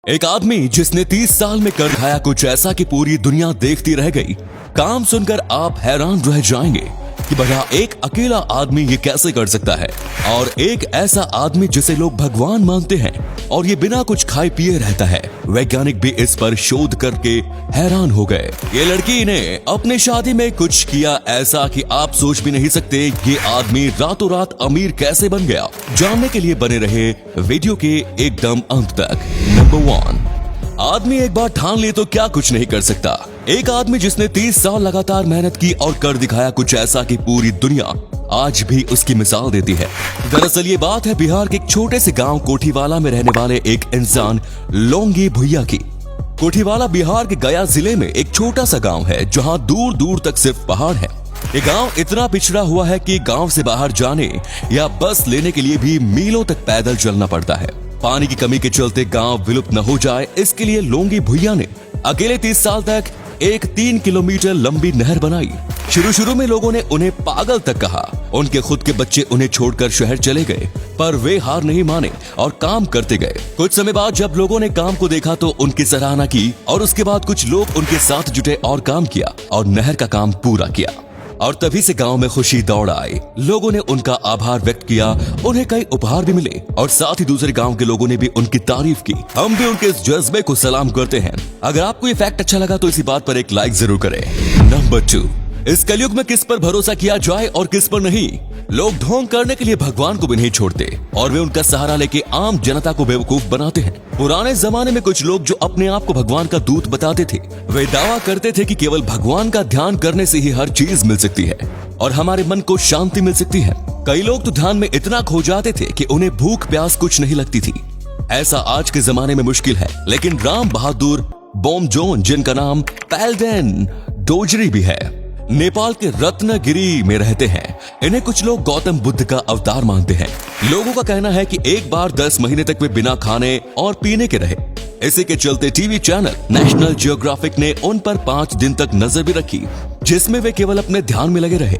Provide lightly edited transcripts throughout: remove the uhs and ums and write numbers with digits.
एक आदमी जिसने 30 साल में कर दिखाया कुछ ऐसा कि पूरी दुनिया देखती रह गई। काम सुनकर आप हैरान रह जाएंगे कि भला एक अकेला आदमी ये कैसे कर सकता है, और एक ऐसा आदमी जिसे लोग भगवान मानते हैं और ये बिना कुछ खाए पिए रहता है। वैज्ञानिक भी इस पर शोध करके हैरान हो गए। ये लड़की ने अपने शादी में कुछ किया ऐसा कि आप सोच भी नहीं सकते ये आदमी रातों रात अमीर कैसे बन गया। जानने के लिए बने रहे वीडियो के एकदम अंत तक। नंबर 1, आदमी एक बार ठान ले तो क्या कुछ नहीं कर सकता। एक आदमी जिसने 30 साल लगातार मेहनत की और कर दिखाया कुछ ऐसा कि पूरी दुनिया आज भी उसकी मिसाल देती है। दरअसल ये बात है बिहार के एक छोटे से गांव कोठीवाला में रहने वाले एक इंसान लोंगी भुइया की। कोठीवाला बिहार के गया जिले में एक छोटा सा गांव है जहां दूर दूर तक सिर्फ पहाड़ है। ये गांव इतना पिछड़ा हुआ है कि गांव से बाहर जाने या बस लेने के लिए भी मीलों तक पैदल चलना पड़ता है। पानी की कमी के चलते गांव विलुप्त न हो जाए, इसके लिए लोंगी भुइया ने अकेले 30 साल तक एक 3 किलोमीटर लंबी नहर बनाई। शुरू में लोगों ने उन्हें पागल तक कहा। उनके खुद के बच्चे उन्हें छोड़कर शहर चले गए, पर वे हार नहीं माने और काम करते गए। कुछ समय बाद जब लोगों ने काम को देखा तो उनकी सराहना की और उसके बाद कुछ लोग उनके साथ जुटे और काम किया और नहर का काम पूरा किया। और तभी से गांव में खुशी दौड़ आई। लोगों ने उनका आभार व्यक्त किया, उन्हें कई उपहार भी मिले और साथ ही दूसरे गांव के लोगों ने भी उनकी तारीफ की। हम भी उनके इस जज्बे को सलाम करते हैं। अगर आपको ये फैक्ट अच्छा लगा तो इसी बात पर एक लाइक जरूर करें। नंबर 2, इस कलयुग में किस पर भरोसा किया जाए और किस पर नहीं। लोग ढोंग करने के लिए भगवान को भी नहीं छोड़ते और वे उनका सहारा लेके आम जनता को बेवकूफ बनाते हैं। पुराने जमाने में कुछ लोग जो अपने आप को भगवान का दूत बताते थे, वे दावा करते थे कि केवल भगवान का ध्यान करने से ही हर चीज मिल सकती है और हमारे मन को शांति मिल सकती है। कई लोग तो ध्यान में इतना खो जाते थे कि उन्हें भूख प्यास कुछ नहीं लगती थी। ऐसा आज के जमाने में मुश्किल है, लेकिन राम बहादुर बोमजोन, जिनका नाम पैलडेन डोजरी भी है, नेपाल के रत्नगिरी में रहते हैं। इन्हें कुछ लोग गौतम बुद्ध का अवतार मानते हैं। लोगों का कहना है कि एक बार 10 महीने तक वे बिना खाने और पीने के रहे। इसी के चलते टीवी चैनल नेशनल जियोग्राफिक ने उन पर 5 दिन तक नजर भी रखी, जिसमें वे केवल अपने ध्यान में लगे रहे।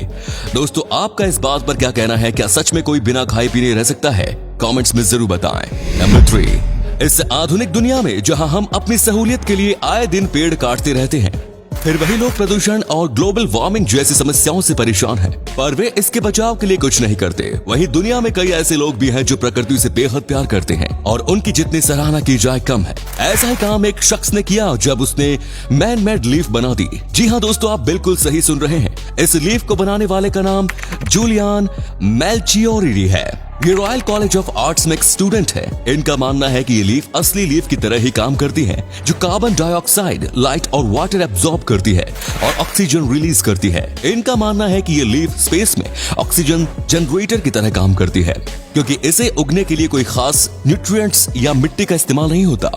दोस्तों, आपका इस बात पर क्या कहना है? क्या सच में कोई बिना खाए पीने रह सकता है? कमेंट्स में जरूर बताएं। नंबर 3, इस आधुनिक दुनिया में जहां हम अपनी सहूलियत के लिए आए दिन पेड़ काटते रहते हैं, फिर वही लोग प्रदूषण और ग्लोबल वार्मिंग जैसी समस्याओं से परेशान हैं, पर वे इसके बचाव के लिए कुछ नहीं करते। वहीं दुनिया में कई ऐसे लोग भी हैं जो प्रकृति से बेहद प्यार करते हैं और उनकी जितनी सराहना की जाए कम है। ऐसा ही काम एक शख्स ने किया जब उसने मैन मेड लीफ बना दी। जी हाँ दोस्तों, आप बिल्कुल सही सुन रहे हैं। इस लीफ को बनाने वाले का नाम जूलियन मेल्चियोरी है। ये रॉयल कॉलेज ऑफ आर्ट्स में एक स्टूडेंट है। इनका मानना है कि ये लीफ असली लीफ की तरह ही काम करती है, जो कार्बन डाइऑक्साइड, लाइट और वाटर एब्जॉर्ब करती है और ऑक्सीजन रिलीज करती है। इनका मानना है कि ये लीफ स्पेस में ऑक्सीजन जनरेटर की तरह काम करती है, क्योंकि इसे उगने के लिए कोई खास न्यूट्रिएंट्स या मिट्टी का इस्तेमाल नहीं होता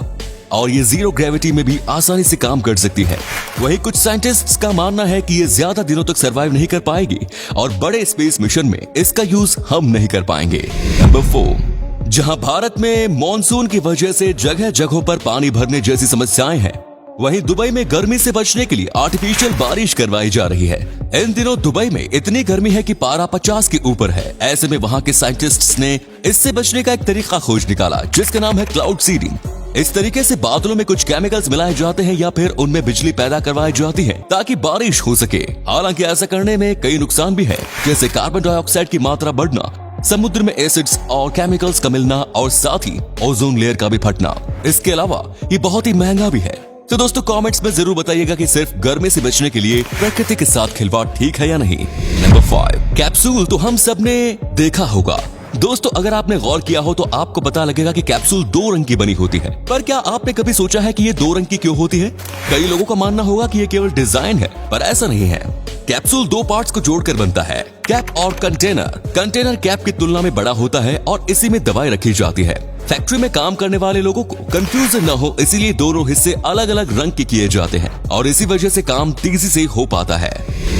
और ये जीरो ग्रेविटी में भी आसानी से काम कर सकती है। वहीं कुछ साइंटिस्ट्स का मानना है कि ये ज्यादा दिनों तक सरवाइव नहीं कर पाएगी और बड़े स्पेस मिशन में इसका यूज हम नहीं कर पाएंगे। नंबर 4, जहां भारत में मॉनसून की वजह से जगह जगहों पर पानी भरने जैसी समस्याएं हैं, वहीं दुबई में गर्मी से बचने के लिए आर्टिफिशियल बारिश करवाई जा रही है। इन दिनों दुबई में इतनी गर्मी है कि पारा 50 के ऊपर है। ऐसे में वहां के साइंटिस्ट्स ने इससे बचने का एक तरीका खोज निकाला, जिसका नाम है क्लाउड सीडिंग। इस तरीके से बादलों में कुछ केमिकल्स मिलाए जाते हैं या फिर उनमें बिजली पैदा करवाई जाती है ताकि बारिश हो सके। हालांकि ऐसा करने में कई नुकसान भी है, जैसे कार्बन डाइऑक्साइड की मात्रा बढ़ना, समुद्र में एसिड्स और केमिकल्स का मिलना और साथ ही ओजोन लेयर का भी फटना। इसके अलावा ये बहुत ही महंगा भी है। तो दोस्तों, कमेंट्स में जरूर बताइएगा कि सिर्फ गर्मी से बचने के लिए प्रकृति के साथ खिलवाड़ ठीक है या नहीं। नंबर 5, कैप्सूल तो हम सबने देखा होगा। दोस्तों, अगर आपने गौर किया हो तो आपको पता लगेगा कि कैप्सूल 2 रंग की बनी होती है। पर क्या आपने कभी सोचा है कि ये 2 रंग की क्यों होती है? कई लोगों का मानना होगा कि ये केवल डिजाइन है, पर ऐसा नहीं है। कैप्सूल 2 पार्ट्स को जोड़कर बनता है, कैप और कंटेनर। कंटेनर कैप की तुलना में बड़ा होता है और इसी में दवाई रखी जाती है। फैक्ट्री में काम करने वाले लोगों को कंफ्यूजन न हो, इसीलिए दोनों हिस्से अलग अलग रंग के किए जाते हैं और इसी वजह से काम तेजी से हो पाता है।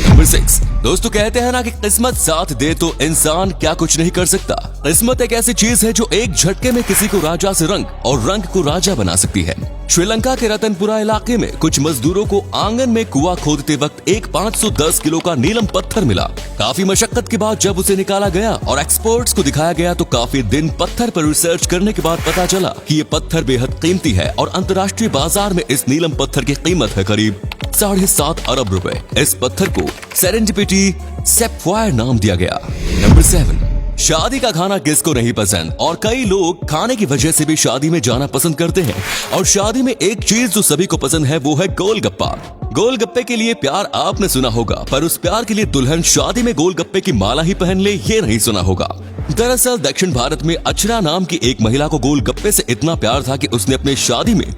नंबर 6, दोस्तों कहते हैं ना कि किस्मत साथ दे तो इंसान क्या कुछ नहीं कर सकता। किस्मत एक ऐसी चीज है जो एक झटके में किसी को राजा से रंग और रंग को राजा बना सकती है। श्रीलंका के रतनपुरा इलाके में कुछ मजदूरों को आंगन में कुआं खोदते वक्त एक 510 किलो का नीलम पत्थर मिला। काफी मशक्कत के बाद जब उसे निकाला गया और एक्सपर्ट्स को दिखाया गया तो काफी दिन पत्थर पर रिसर्च करने के बाद पता चला कि ये पत्थर बेहद कीमती है और अंतर्राष्ट्रीय बाजार में इस नीलम पत्थर की कीमत है करीब 7.5 अरब रुपए। इस पत्थर को सेरेंडिपिटी सैफायर नाम दिया गया। नंबर 7, शादी का खाना किसको नहीं पसंद, और कई लोग खाने की वजह से भी शादी में जाना पसंद करते हैं। और शादी में एक चीज जो सभी को पसंद है वो है गोलगप्पा। गोलगप्पे के लिए प्यार आपने सुना होगा, पर उस प्यार के लिए दुल्हन शादी में गोलगप्पे की माला ही पहन ले ये नहीं सुना होगा। दरअसल दक्षिण भारत में अर्चना नाम की एक महिला को गोलगप्पे से इतना प्यार था कि उसने अपने शादी में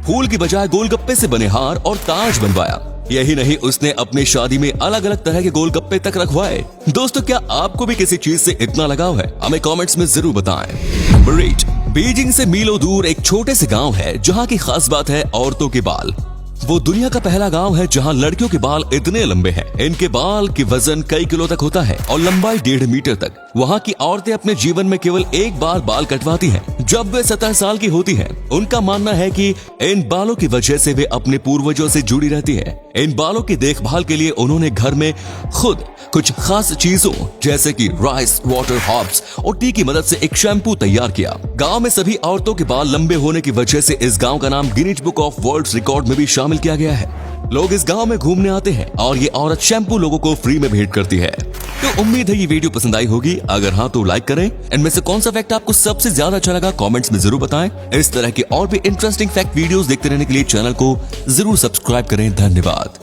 फूल की बजाय गोलगप्पे से बने हार और ताज बनवाया। यही नहीं, उसने अपनी शादी में अलग अलग तरह के गोलगप्पे तक रखवाए। दोस्तों, क्या आपको भी किसी चीज से इतना लगाव है? हमें कमेंट्स में जरूर बताएं। नंबर 8, बीजिंग से मीलों दूर एक छोटे से गांव है जहां की खास बात है औरतों के बाल। वो दुनिया का पहला गांव है जहां लड़कियों के बाल इतने लंबे हैं। इनके बाल की वजन कई किलो तक होता है और लंबाई 1.5 मीटर तक। वहां की औरतें अपने जीवन में केवल एक बार बाल कटवाती हैं जब वे 17 साल की होती हैं। उनका मानना है कि इन बालों की वजह से वे अपने पूर्वजों से जुड़ी रहती हैं। इन बालों की देखभाल के लिए उन्होंने घर में खुद कुछ खास चीजों जैसे कि राइस वाटर हर्ब्स और टी की मदद से एक शैम्पू तैयार किया। गांव में सभी औरतों के बाल लंबे होने की वजह से इस गांव का नाम Guinness book of world record में भी शामिल किया गया है। लोग इस गांव में घूमने आते हैं और ये औरत शैम्पू लोगों को फ्री में भेंट करती है। तो उम्मीद है ये वीडियो पसंद आई होगी। अगर हाँ तो लाइक करें। इनमें से कौन सा फैक्ट आपको सबसे ज्यादा अच्छा लगा कमेंट्स में जरूर बताएं। इस तरह के और भी इंटरेस्टिंग फैक्ट वीडियोस देखते रहने के लिए चैनल को जरूर सब्सक्राइब करें। धन्यवाद।